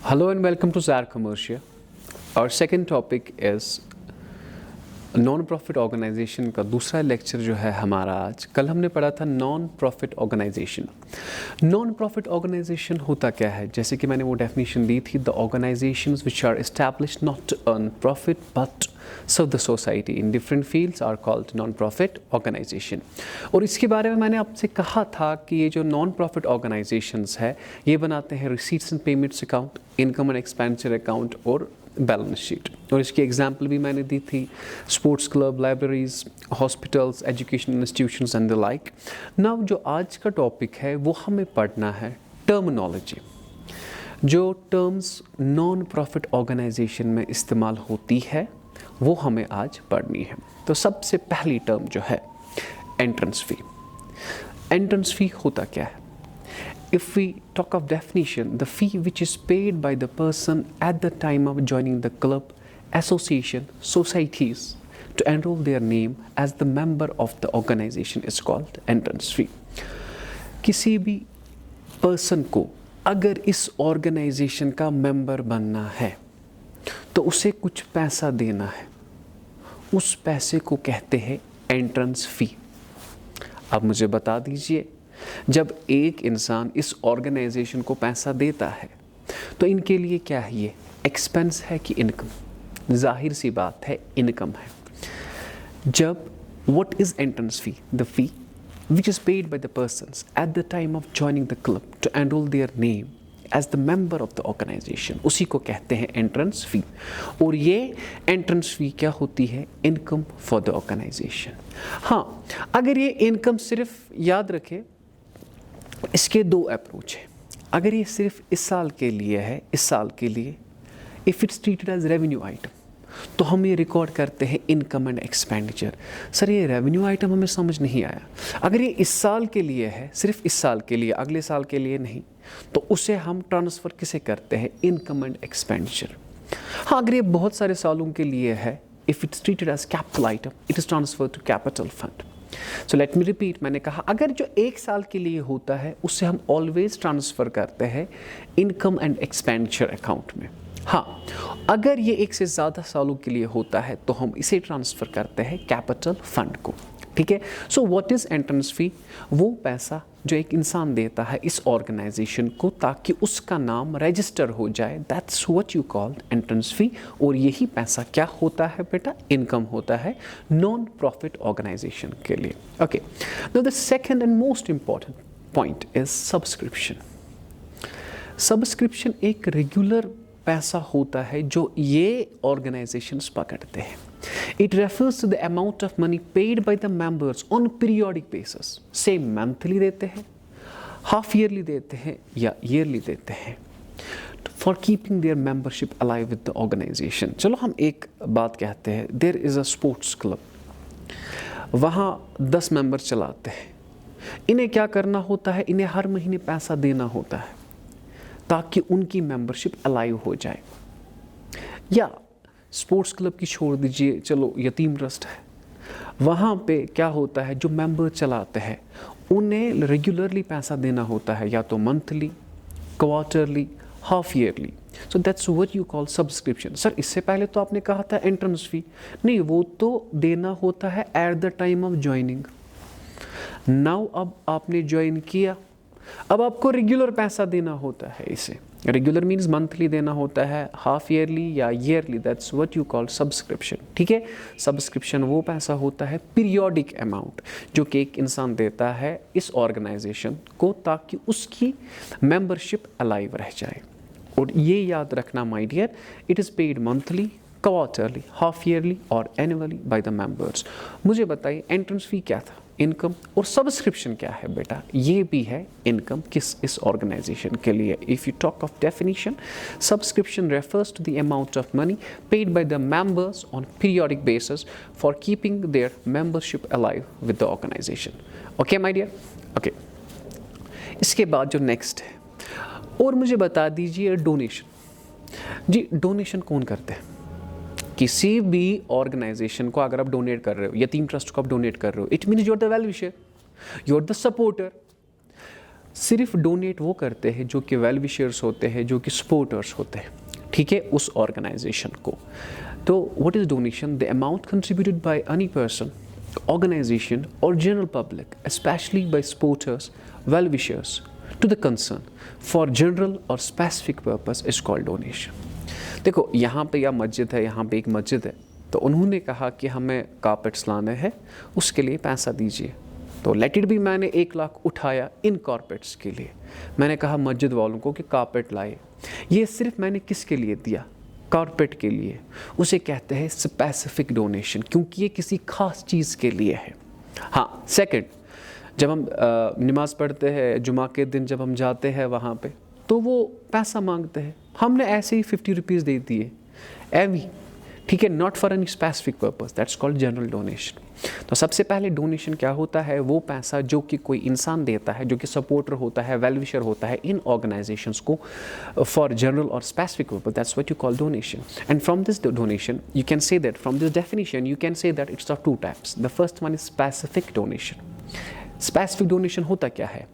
Hello and welcome to ZAR Commercia. Our second topic is non profit organisation का दूसरा lecture जो है हमारा आज। कल हमने पढ़ा था non profit organisation. Non profit organisation होता क्या है? जैसे कि मैंने वो डेफिनेशन दी थी, the organisations which are established not to earn profit but serve the society in different fields are called non profit organisation. और इसके बारे में मैंने आपसे कहा था कि ये जो नॉन प्रॉफिट ऑर्गेनाइजेशंस है ये बनाते हैं receipts and payments account, income and expenditure account और बैलेंस शीट। और इसकी एग्जांपल भी मैंने दी थी, sports club, libraries, hospitals, educational institutions and the like. Now जो आज का टॉपिक है वो हमें पढ़ना है टर्मिनोलॉजी। जो टर्म्स नॉन प्रॉफिट ऑर्गेनाइजेशन में इस्तेमाल होती है वो हमें आज पढ़नी है। तो सबसे पहली टर्म जो है एंट्रेंस फ़ी। एंट्रेंस फ़ी होता क्या है? If we talk of definition, the fee which is paid by the person at the time of joining the club, association, societies to enroll their name as the member of the organization is called entrance fee. किसी भी person को अगर इस organization का member बनना है तो उसे कुछ पैसा देना है, उस पैसे को कहते हैं entrance fee। अब मुझे बता दीजिए, जब एक इंसान इस ऑर्गेनाइजेशन को पैसा देता है तो इनके लिए क्या है? ये एक्सपेंस है कि इनकम? जाहिर सी बात है इनकम है। जब what is entrance fee? The fee which is paid by the persons at the time of joining the club to enrol their name as the member of the organisation, उसी को कहते हैं entrance fee. और ये entrance fee क्या होती है? Income for the organisation. हाँ, अगर ये इनकम सिर्फ याद रखें, इसके दो अप्रोच है। अगर ये सिर्फ इस साल के लिए है, इस साल के लिए, if it's treated as revenue item तो हम ये रिकॉर्ड करते हैं इनकम एंड एक्सपेंडिचर। सर ये रेवेन्यू आइटम हमें समझ नहीं आया। अगर ये इस साल के लिए है, सिर्फ इस साल के लिए, अगले साल के लिए नहीं, तो उसे हम ट्रांसफ़र किसे करते हैं? Income and expenditure. हाँ, अगर ये बहुत सारे सालों के लिए है, if it's treated as capital item it is transfer to capital fund. So let me repeat, मैंने कहा अगर जो एक साल के लिए होता है उससे हम ऑलवेज ट्रांसफ़र करते हैं इनकम एंड एक्सपेंडिचर अकाउंट में। हाँ, अगर ये एक से ज़्यादा सालों के लिए होता है तो हम इसे ट्रांसफ़र करते हैं कैपिटल फंड को। ठीक है। सो व्हाट इज़ एंट्रेंस फ़ी? वो पैसा जो एक इंसान देता है इस ऑर्गेनाइजेशन को ताकि उसका नाम रजिस्टर हो जाए, that's what you called entrance fee. और यही पैसा क्या होता है बेटा? इनकम होता है नॉन प्रॉफिट ऑर्गेनाइजेशन के लिए। Okay, now the second and most important point is subscription. Subscription एक रेगुलर पैसा होता है जो ये ऑर्गेनाइजेशंस पकड़ते हैं। It refers to the amount of money paid by the members on periodic basis. Say monthly देते हैं, half yearly देते हैं या yearly देते हैं, for keeping their membership alive with the organization. चलो हम एक बात कहते हैं, there is a sports club, वहाँ 10 मेंबर चलाते हैं। इन्हें क्या करना होता है? इन्हें हर महीने पैसा देना होता है ताकि उनकी मेंबरशिप अलाइव हो जाए। या स्पोर्ट्स क्लब की छोड़ दीजिए, चलो यतीम ट्रस्ट है, वहाँ पे क्या होता है? जो मेंबर चलाते हैं उन्हें रेगुलरली पैसा देना होता है, या तो monthly, quarterly, half yearly. So that's what you call subscription. Sir इससे पहले तो आपने कहा था एंट्रेंस फी। नहीं, वो तो देना होता है eight the time of joining. Now अब आपने ज्वाइन किया, अब आपको रेगुलर पैसा देना होता है। इसे रेगुलर मीन्स मंथली देना होता है, हाफ ईयरली या yearly, that's what you call subscription. ठीक है। सब्सक्रिप्शन वो पैसा होता है, पीरियोडिक अमाउंट, जो कि एक इंसान देता है इस ऑर्गेनाइजेशन को ताकि उसकी मेंबरशिप अलाइव रह जाए। और ये याद रखना my dear, it is paid monthly, quarterly, half yearly और एनुअली बाय द मेंबर्स। मुझे बताइए एंट्रेंस फी क्या था? इनकम। और सब्सक्रिप्शन क्या है बेटा? ये भी है इनकम किस इस ऑर्गेनाइजेशन के लिए। If you talk of definition, subscription refers to the amount of money paid by the members on periodic basis for keeping their membership alive with the organisation. Okay my dear. Okay, इसके बाद जो next है, और मुझे बता दीजिए donation. जी, donation कौन करते हैं? किसी भी ऑर्गेनाइजेशन को अगर आप डोनेट कर रहे हो, यतीम ट्रस्ट को आप डोनेट कर रहे हो, it means you are the well wisher, you are the supporter. सिर्फ डोनेट वो करते हैं जो कि वेल विशर्स होते हैं, जो कि सपोर्टर्स होते हैं, ठीक है, उस ऑर्गेनाइजेशन को। तो what is donation? The amount contributed by any person, organization or general public, especially by supporters, well-wishers to the concern for general or specific purpose is called donation. देखो यहाँ पे या मस्जिद है, यहाँ पे एक मस्जिद है, तो उन्होंने कहा कि हमें कारपेट्स लाने हैं, उसके लिए पैसा दीजिए। तो लेट इट बी, मैंने 1 लाख उठाया इन कारपेट्स के लिए। मैंने कहा मस्जिद वालों को कि कारपेट लाए। ये सिर्फ मैंने किसके लिए दिया? कारपेट के लिए। उसे कहते हैं स्पेसिफिक डोनेशन, क्योंकि ये किसी खास चीज़ के लिए है। हाँ, सेकंड, जब हम नमाज पढ़ते हैं जुमा के दिन, जब हम जाते हैं वहाँ पे, तो वो पैसा मांगते हैं, हमने ऐसे ही 50 रुपीज़ दे दिए, एवी, ठीक है, not for any specific purpose, that's called general donation. तो सबसे पहले डोनेशन क्या होता है? वो पैसा जो कि कोई इंसान देता है, जो कि सपोर्टर होता है, वेल विशर होता है इन ऑर्गेनाइजेशंस को फॉर जनरल और specific purpose, that's what you call donation. And from this donation you can say that, from this definition you can say that it's of 2 types. The first one is specific donation. Specific donation होता क्या है?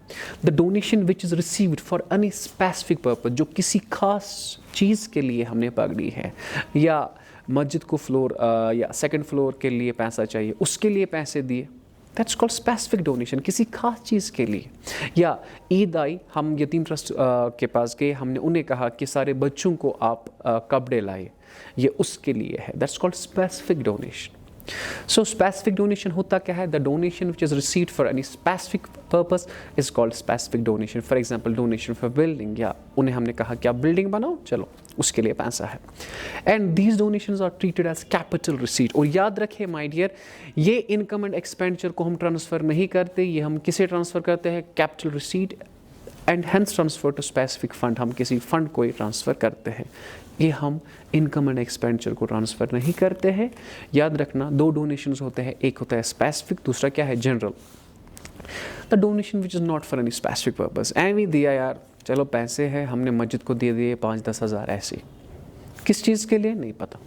The donation which is received for any specific purpose, जो किसी खास चीज़ के लिए हमने पकड़ी है, या मस्जिद को फ्लोर या सेकंड फ्लोर के लिए पैसा चाहिए, उसके लिए पैसे दिए, दैट्स कॉल्ड स्पेसिफिक डोनेशन, किसी खास चीज़ के लिए। या ईद आई, हम यतीम ट्रस्ट के पास गए, हमने उन्हें कहा कि सारे बच्चों को आप कपड़े लाए, ये उसके लिए है, that's called specific donation. So specific donation होता क्या है? The donation which is received for any specific purpose is called specific donation. For example, donation for building, या उन्हें हमने कहा कि आप बिल्डिंग बनाओ, चलो उसके लिए पैसा है। And these donations are treated as capital receipt. और याद रखें माय डियर, ये इनकम एंड एक्सपेंडिचर को हम ट्रांसफ़र नहीं करते, ये हम किसे ट्रांसफ़र करते हैं? Capital receipt and hence transfer to specific fund, हम किसी फंड को ही ट्रांसफ़र करते हैं। ये हम इनकम एंड एक्सपेंडिचर को ट्रांसफ़र नहीं करते हैं। याद रखना, 2 डोनेशंस होते हैं, एक होता है स्पेसिफिक, दूसरा क्या है? General. The donation which is not for any specific purpose, एवी दिया यार, चलो पैसे हैं, हमने मस्जिद को दे दिए 5-10 हज़ार, ऐसे, किस चीज़ के लिए नहीं पता,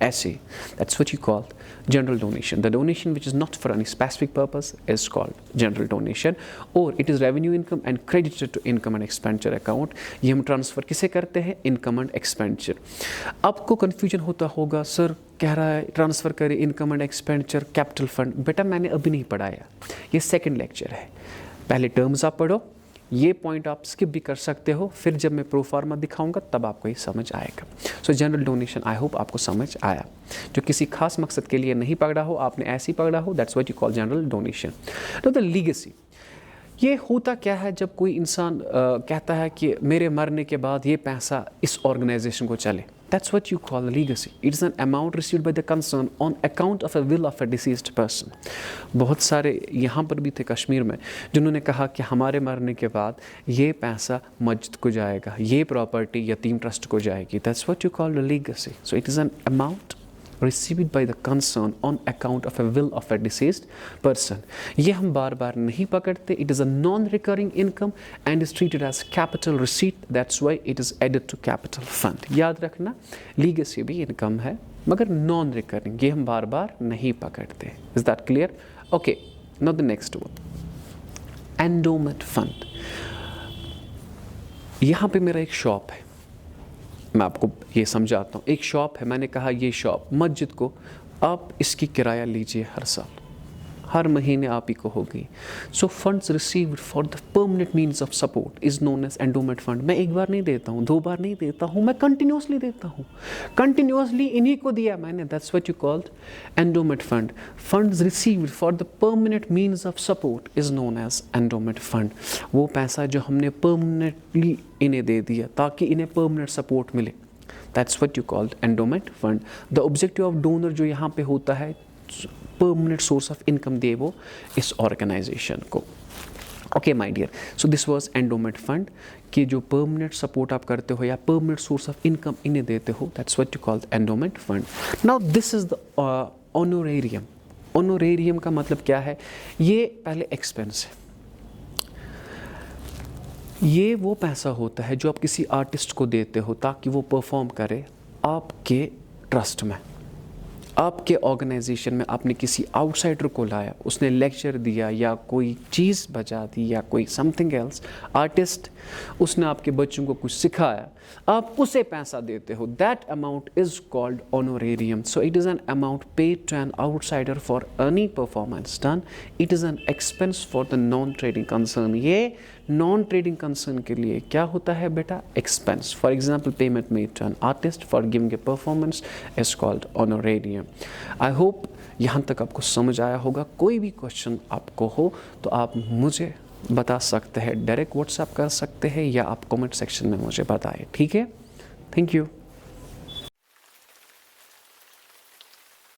ऐसे, that's what you call general donation. The donation which is not for any specific purpose is called general donation, or it is revenue income and credited to income and expenditure account. ये हम transfer किसे करते हैं? Income and expenditure. आपको confusion होता होगा, sir कह रहा है ट्रांसफ़र करें income and expenditure capital fund. बेटा मैंने अभी नहीं पढ़ाया, ये सेकंड लेक्चर है, पहले टर्म्स आप पढ़ो, ये पॉइंट आप स्किप भी कर सकते हो, फिर जब मैं प्रोफार्मा दिखाऊंगा तब आपको ये समझ आएगा। सो जनरल डोनेशन, आई होप आपको समझ आया। जो किसी खास मकसद के लिए नहीं पकड़ा हो, आपने ऐसे ही पकड़ा हो, that's what you call general donation. तो द लीगेसी, ये होता क्या है? जब कोई इंसान कहता है कि मेरे मरने के बाद ये पैसा इस ऑर्गेनाइजेशन को चले, that's what you call legacy. It is an amount received by the concern on account of a will of a deceased person. बहुत सारे यहाँ पर भी थे कश्मीर में जिन्होंने कहा कि हमारे मरने के बाद ये पैसा मस्जिद को जाएगा, ये प्रॉपर्टी यतीम ट्रस्ट को जाएगी, that's what you call legacy. So it is an amount received by the concern on account of a will of a deceased person. ये हम बार बार नहीं पकड़ते. It is a non-recurring income and is treated as capital receipt. That's why it is added to capital fund. याद रखना, legacy भी income है मगर non-recurring, ये हम बार बार नहीं पकड़ते. Is that clear? Okay, now the next one. Endowment fund. यहाँ पे मेरा एक शॉप है, मैं आपको ये समझाता हूँ. एक शॉप है, मैंने कहा ये शॉप मस्जिद को आप इसकी किराया लीजिए हर साल, हर महीने आप ही को होगी. So funds received for the permanent means of support is known as endowment fund. मैं एक बार नहीं देता हूँ, 2 बार नहीं देता हूँ, मैं कंटिन्यूसली देता हूँ. कंटिन्यूसली इन्हीं को दिया मैंने. That's what you called endowment fund. Funds received for the permanent means of support is known as endowment fund. वो पैसा जो हमने परमानेंटली इन्हें दे दिया ताकि इन्हें परमानेंट सपोर्ट मिले, that's what you called endowment fund. The objective of donor जो यहाँ पे होता है, परमानेंट सोर्स ऑफ इनकम दे वो इस ऑर्गेनाइजेशन को. Okay my dear, so this was endowment fund कि जो परमानेंट सपोर्ट आप करते हो या परमानेंट सोर्स ऑफ इनकम इन्हें देते हो, that's what you called endowment fund. Now this is the honorarium. Honorarium का मतलब क्या है? ये पहले एक्सपेंस है. ये वो पैसा होता है जो आप किसी आर्टिस्ट को देते हो ताकि वो परफॉर्म करे आपके ट्रस्ट में. आपके ऑर्गेनाइजेशन में आपने किसी आउटसाइडर को लाया, उसने लेक्चर दिया या कोई चीज़ बजा दी या कोई समथिंग एल्स, आर्टिस्ट, उसने आपके बच्चों को कुछ सिखाया, आप उसे पैसा देते हो, that amount is called honorarium. So it is an amount paid to an outsider for any performance done. It is an expense for the non trading concern. ये नॉन ट्रेडिंग कंसर्न के लिए क्या होता है बेटा? Expense. For example, payment made to an artist for giving a performance is called honorarium. I hope यहाँ तक आपको समझ आया होगा. कोई भी क्वेश्चन आपको हो तो आप मुझे बता सकते हैं, डायरेक्ट व्हाट्सएप कर सकते हैं या आप कमेंट सेक्शन में मुझे बताएं. ठीक है, थैंक यू.